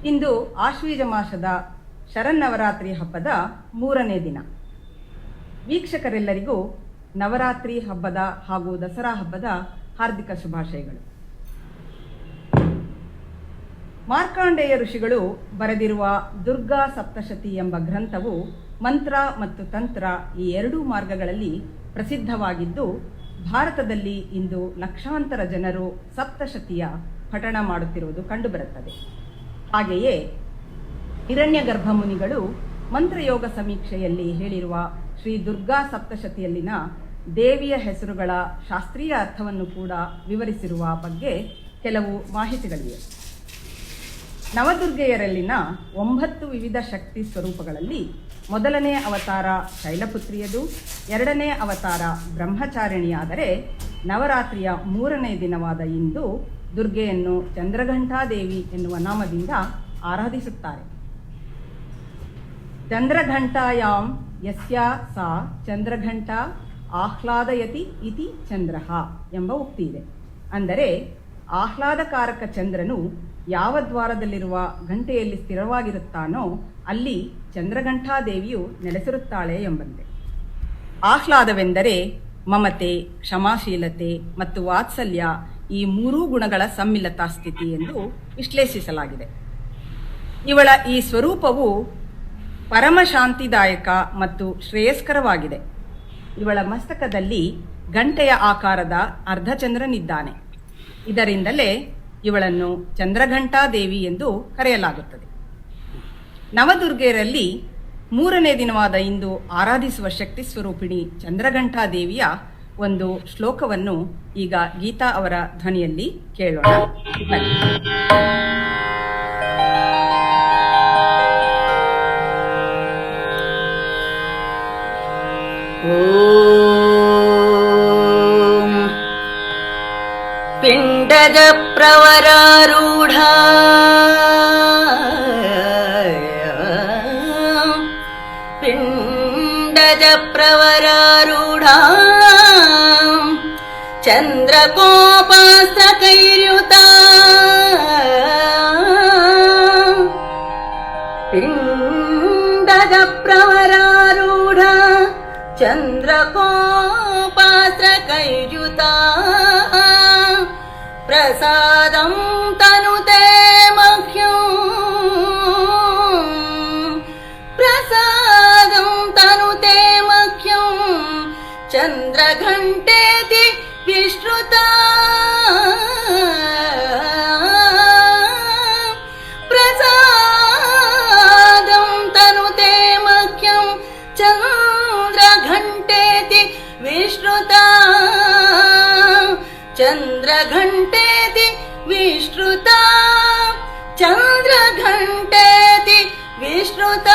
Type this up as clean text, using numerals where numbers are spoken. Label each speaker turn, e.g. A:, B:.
A: ಇಂದು ಆಶ್ವೀಜ ಮಾಸದ ಶರನ್ನವರಾತ್ರಿ ಹಬ್ಬದ 3ನೇ ದಿನ. ವೀಕ್ಷಕರೆಲ್ಲರಿಗೂ ನವರಾತ್ರಿ ಹಬ್ಬದ ಹಾಗೂ ದಸರಾ ಹಬ್ಬದ ಹಾರ್ದಿಕ ಶುಭಾಶಯಗಳು. ಮಾರ್ಕಾಂಡೇಯ ಋಷಿಗಳು ಬರೆದಿರುವ ದುರ್ಗಾ ಸಪ್ತಶತಿ ಎಂಬ ಗ್ರಂಥವು ಮಂತ್ರ ಮತ್ತು ತಂತ್ರ ಈ ಎರಡೂ ಮಾರ್ಗಗಳಲ್ಲಿ ಪ್ರಸಿದ್ಧವಾಗಿದ್ದು, ಭಾರತದಲ್ಲಿ ಇಂದು ಲಕ್ಷಾಂತರ ಜನರು ಸಪ್ತಶತಿಯ ಪಠಣ ಮಾಡುತ್ತಿರುವುದು ಕಂಡುಬರುತ್ತದೆ. ಹಾಗೆಯೇ ಹಿರಣ್ಯಗರ್ಭ ಮುನಿಗಳು ಮಂತ್ರಯೋಗ ಸಮೀಕ್ಷೆಯಲ್ಲಿ ಹೇಳಿರುವ ಶ್ರೀ ದುರ್ಗಾ ಸಪ್ತಶತಿಯಲ್ಲಿನ ದೇವಿಯ ಹೆಸರುಗಳ ಶಾಸ್ತ್ರೀಯ ಅರ್ಥವನ್ನು ಕೂಡ ವಿವರಿಸಿರುವ ಬಗ್ಗೆ ಕೆಲವು ಮಾಹಿತಿಗಳಿವೆ. ನವದುರ್ಗೆಯರಲ್ಲಿನ 9 ವಿವಿಧ ಶಕ್ತಿ ಸ್ವರೂಪಗಳಲ್ಲಿ ಮೊದಲನೇ ಅವತಾರ ಶೈಲಪುತ್ರಿಯದು, 2ನೇ ಅವತಾರ ಬ್ರಹ್ಮಚಾರಿಣಿಯಾದರೆ ನವರಾತ್ರಿಯ 3ನೇ ದಿನವಾದ ಇಂದು ದುರ್ಗೆಯನ್ನು ಚಂದ್ರಘಂಟಾದೇವಿ ಎನ್ನುವ ನಾಮದಿಂದ ಆರಾಧಿಸುತ್ತಾರೆ. ಚಂದ್ರಘಂಟಾಯಾಂ ಯಸ್ಯಾ ಸಾ ಚಂದ್ರಘಂಟಾ ಆಹ್ಲಾದಯತಿ ಇತಿ ಚಂದ್ರಃ ಎಂಬ ಉಕ್ತಿ ಇದೆ. ಅಂದರೆ ಆಹ್ಲಾದಕಾರಕ ಚಂದ್ರನು ಯಾವ ದ್ವಾರದಲ್ಲಿರುವ ಗಂಟೆಯಲ್ಲಿ ಸ್ಥಿರವಾಗಿರುತ್ತಾನೋ ಅಲ್ಲಿ ಚಂದ್ರಘಂಟಾದೇವಿಯು ನೆಲೆಸಿರುತ್ತಾಳೆ ಎಂಬಂತೆ. ಆಹ್ಲಾದವೆಂದರೆ ಮಮತೆ, ಕ್ಷಮಾಶೀಲತೆ ಮತ್ತು ವಾತ್ಸಲ್ಯ ಈ 3 ಗುಣಗಳ ಸಮ್ಮಿಲತಾ ಸ್ಥಿತಿ ಎಂದು ವಿಶ್ಲೇಷಿಸಲಾಗಿದೆ. ಇವಳ ಈ ಸ್ವರೂಪವು ಪರಮಶಾಂತಿದಾಯಕ ಮತ್ತು ಶ್ರೇಯಸ್ಕರವಾಗಿದೆ. ಇವಳ ಮಸ್ತಕದಲ್ಲಿ ಗಂಟೆಯ ಆಕಾರದ ಅರ್ಧಚಂದ್ರನಿದ್ದಾನೆ. ಇದರಿಂದಲೇ ಇವಳನ್ನು ಚಂದ್ರಘಂಟಾದೇವಿ ಎಂದು ಕರೆಯಲಾಗುತ್ತದೆ. ನವದುರ್ಗೆಯರಲ್ಲಿ 3ನೇ ದಿನವಾದ ಇಂದು ಆರಾಧಿಸುವ ಶಕ್ತಿ ಸ್ವರೂಪಿಣಿ ಚಂದ್ರಘಂಟಾದೇವಿಯ ಒಂದು ಶ್ಲೋಕವನ್ನು ಈಗ ಗೀತಾ ಅವರ ಧ್ವನಿಯಲ್ಲಿ ಕೇಳೋಣ.
B: ಓಂ ಪಿಂಡಜ ಪ್ರವರಾರೂಢ ಪಿಂಡಜ ಪ್ರವರಾರೂಢ ಚಂದ್ರಕೋಪಾಸ್ತ್ರಕೈರ್ಯುತ ಪಿಂಡಜ ಪ್ರವರಾರೂಢ ಚಂದ್ರಕೋಪಾಸ್ತ್ರಕೈರ್ಯುತ ಪ್ರಸಾದಂ ತನುತೆ ಮಹ್ಯಂ ಪ್ರಸಾದಂ ತನುತೆ ಮಹ್ಯಂ ಚಂದ್ರಘಂಟೇತಿ ವಿಶ್ರುತ ಪ್ರಸಾದಂ ತನುತೆ ಮಹ್ಯಂ ಚಂದ್ರಘಂಟೇತಿ ವಿಶ್ರುತ ಚಂದ್ರಘಂಟೇತಿ ವಿಶ್ರುತ ಚಂದ್ರಘಂಟೇತಿ ವಿಶ್ರುತ